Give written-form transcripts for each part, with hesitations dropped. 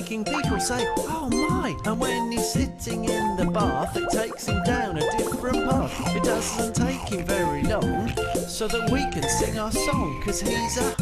making people say, "Oh my!" And when he's sitting in the bath, it takes him down a different path. It doesn't take him very long, so that we can sing our song, 'cause he's a...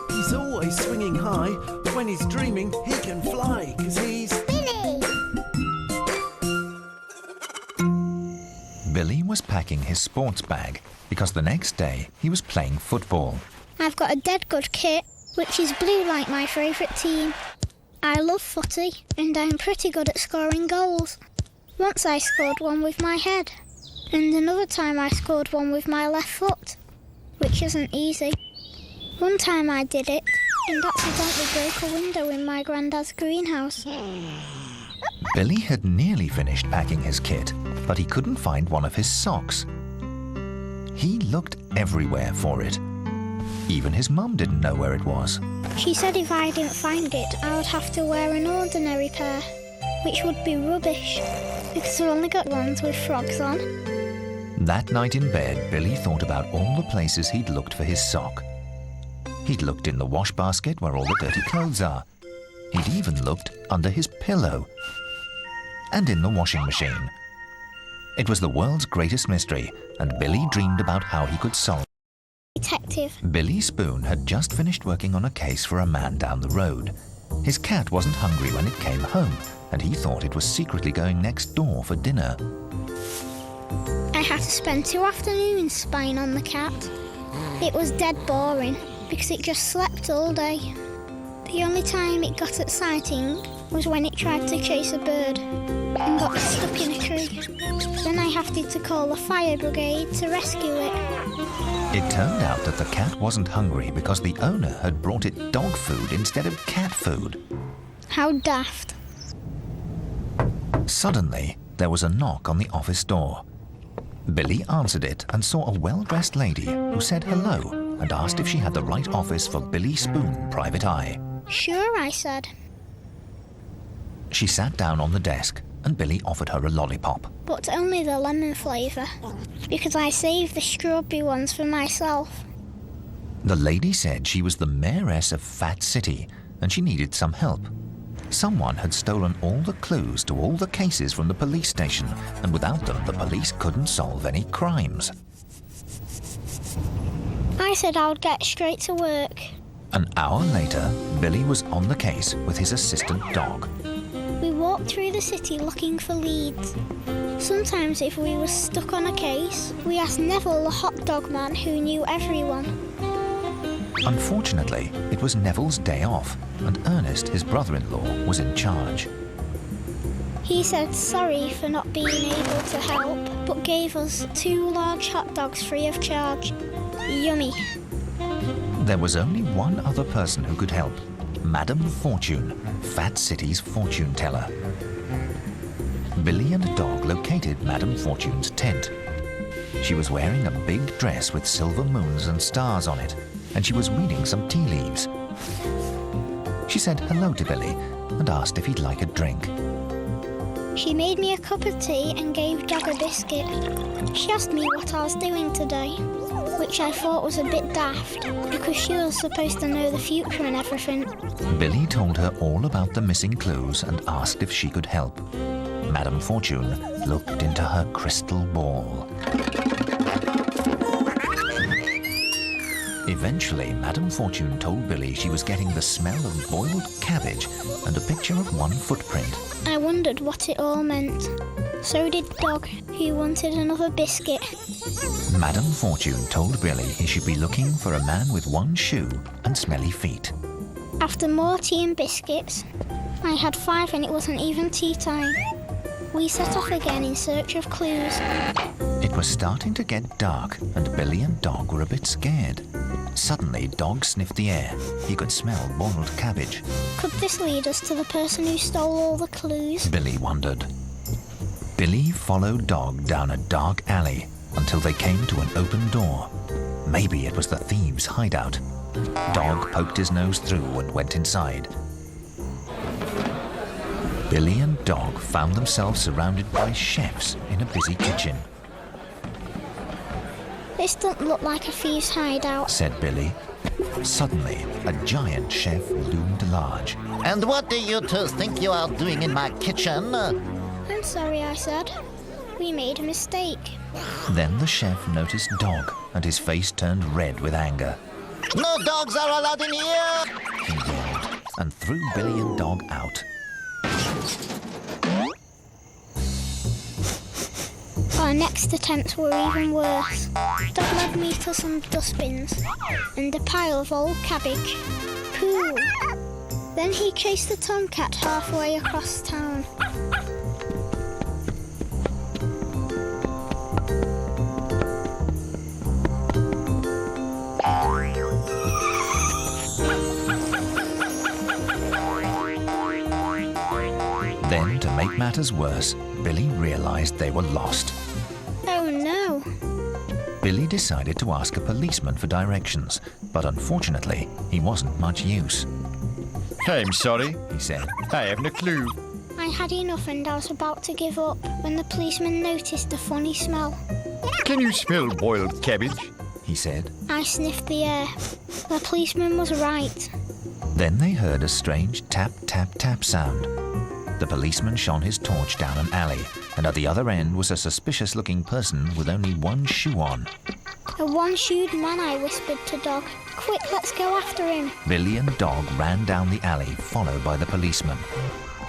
He's always swinging high. When he's dreaming, he can fly, 'cause he's... Billy was packing his sports bag because the next day he was playing football. I've got a dead good kit, which is blue like my favourite team. I love footy and I'm pretty good at scoring goals. Once I scored one with my head, and another time I scored one with my left foot, which isn't easy. One time I did it and accidentally broke a window in my granddad's greenhouse. Billy had nearly finished packing his kit, but he couldn't find one of his socks. He looked everywhere for it. Even his mum didn't know where it was. She said if I didn't find it, I would have to wear an ordinary pair, which would be rubbish, because I only got ones with frogs on. That night in bed, Billy thought about all the places he'd looked for his sock. He'd looked in the wash basket where all the dirty clothes are. He'd even looked under his pillow. And in the washing machine. It was the world's greatest mystery, and Billy dreamed about how he could solve it. Detective. Billy Spoon had just finished working on a case for a man down the road. His cat wasn't hungry when it came home, and he thought it was secretly going next door for dinner. I had to spend 2 afternoons spying on the cat. It was dead boring, because it just slept all day. The only time it got exciting was when it tried to chase a bird and got stuck in a tree. Then I had to call the fire brigade to rescue it. It turned out that the cat wasn't hungry because the owner had brought it dog food instead of cat food. How daft. Suddenly, there was a knock on the office door. Billy answered it and saw a well-dressed lady who said hello and asked if she had the right office for Billy Spoon, Private Eye. Sure, I said. She sat down on the desk and Billy offered her a lollipop. But only the lemon flavour, because I saved the strawberry ones for myself. The lady said she was the mayoress of Fat City and she needed some help. Someone had stolen all the clues to all the cases from the police station, and without them the police couldn't solve any crimes. I said I would get straight to work. An hour later, Billy was on the case with his assistant dog. We walked through the city looking for leads. Sometimes if we were stuck on a case, we asked Neville the hot dog man who knew everyone. Unfortunately, it was Neville's day off, and Ernest, his brother-in-law, was in charge. He said sorry for not being able to help, but gave us 2 large hot dogs free of charge. Yummy. There was only one other person who could help, Madame Fortune, Fat City's fortune teller. Billy and a dog located Madame Fortune's tent. She was wearing a big dress with silver moons and stars on it, and she was reading some tea leaves. She said hello to Billy and asked if he'd like a drink. She made me a cup of tea and gave Dog a biscuit. She asked me what I was doing today, which I thought was a bit daft, because she was supposed to know the future and everything. Billy told her all about the missing clues and asked if she could help. Madame Fortune looked into her crystal ball. Eventually, Madame Fortune told Billy she was getting the smell of boiled cabbage and a picture of one footprint. I wondered what it all meant. So did Dog, who wanted another biscuit. Madame Fortune told Billy he should be looking for a man with one shoe and smelly feet. After more tea and biscuits, I had 5 and it wasn't even tea time. We set off again in search of clues. It was starting to get dark and Billy and Dog were a bit scared. Suddenly, Dog sniffed the air. He could smell boiled cabbage. Could this lead us to the person who stole all the clues? Billy wondered. Billy followed Dog down a dark alley until they came to an open door. Maybe it was the thieves' hideout. Dog poked his nose through and went inside. Billy and Dog found themselves surrounded by chefs in a busy kitchen. This doesn't look like a thieves' hideout, said Billy. Suddenly, a giant chef loomed large. And what do you two think you are doing in my kitchen? I'm sorry, I said. We made a mistake. Then the chef noticed Dog, and his face turned red with anger. No dogs are allowed in here! He yelled, and threw Billy and Dog out. Our next attempts were even worse. Dog led me to some dustbins and a pile of old cabbage. Pooh! Then he chased the tomcat halfway across town. Then, to make matters worse, Billy realized they were lost. Oh no! Billy decided to ask a policeman for directions, but unfortunately, he wasn't much use. I'm sorry, He said, I haven't a clue. I had enough and I was about to give up when the policeman noticed a funny smell. Can you smell boiled cabbage? he said. I sniffed the air. The policeman was right. Then they heard a strange tap, tap, tap sound. The policeman shone his torch down an alley, and at the other end was a suspicious-looking person with only one shoe on. A one-shoed man, I whispered to Dog. Quick, let's go after him. Billy and Dog ran down the alley, followed by the policeman.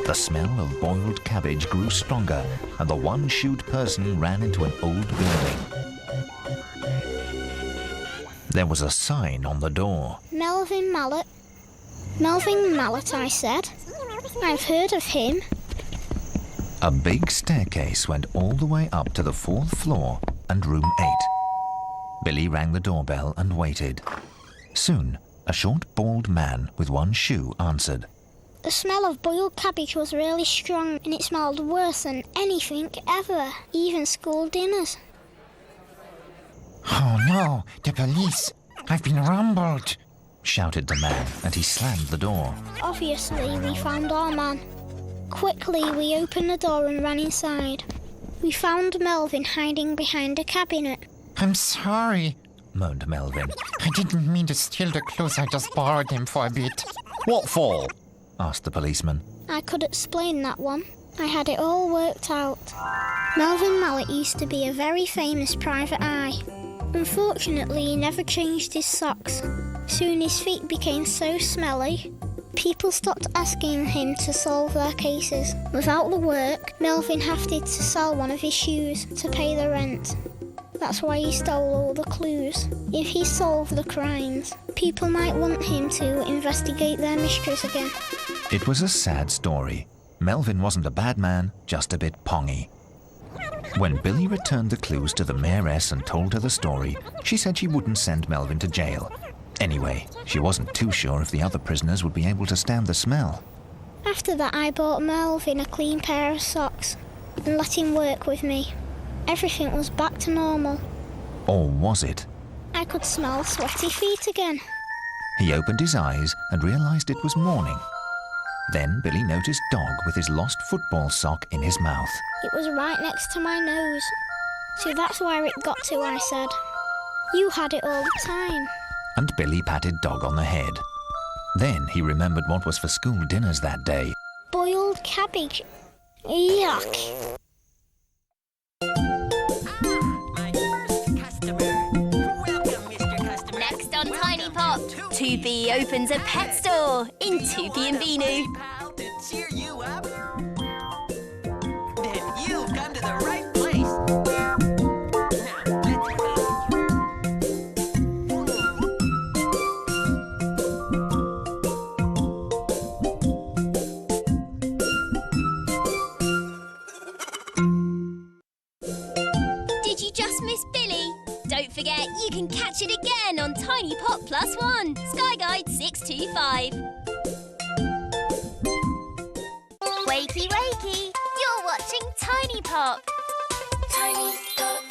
The smell of boiled cabbage grew stronger, and the one-shoed person ran into an old building. There was a sign on the door. Melvin Mallet. Melvin Mallet, I said. I've heard of him. A big staircase went all the way up to the 4th floor and room 8. Billy rang the doorbell and waited. Soon, a short, bald man with one shoe answered. The smell of boiled cabbage was really strong and it smelled worse than anything ever, even school dinners. Oh no, the police! I've been rumbled! Shouted the man, and he slammed the door. Obviously, we found our man. Quickly, we opened the door and ran inside. We found Melvin hiding behind a cabinet. I'm sorry. Moaned Melvin. I didn't mean to steal the clothes, I just borrowed them for a bit. What for? Asked the policeman. I could explain that one. I had it all worked out. Melvin Mallet used to be a very famous private eye. Unfortunately, he never changed his socks. Soon his feet became so smelly, people stopped asking him to solve their cases. Without the work, Melvin had to sell one of his shoes to pay the rent. That's why he stole all the clues. If he solved the crimes, people might want him to investigate their mistress again. It was a sad story. Melvin wasn't a bad man, just a bit pongy. When Billy returned the clues to the mayoress and told her the story, she said she wouldn't send Melvin to jail. Anyway, she wasn't too sure if the other prisoners would be able to stand the smell. After that, I bought Melvin a clean pair of socks and let him work with me. Everything was back to normal. Or was it? I could smell sweaty feet again. He opened his eyes and realized it was morning. Then Billy noticed Dog with his lost football sock in his mouth. It was right next to my nose. So that's where it got to, I said. You had it all the time. And Billy patted Dog on the head. Then he remembered what was for school dinners that day. Boiled cabbage. Yuck. Next on Tiny Pop, 2B opens a pet store in 2B and Binu. Pal to cheer you up? Then you've come to the right place. Now, let's go. Did you just miss Billy? Don't forget, you can catch it again on Tiny Pop Plus One, Sky Guide 625. Wakey, wakey, you're watching Tiny Pop. Tiny Pop.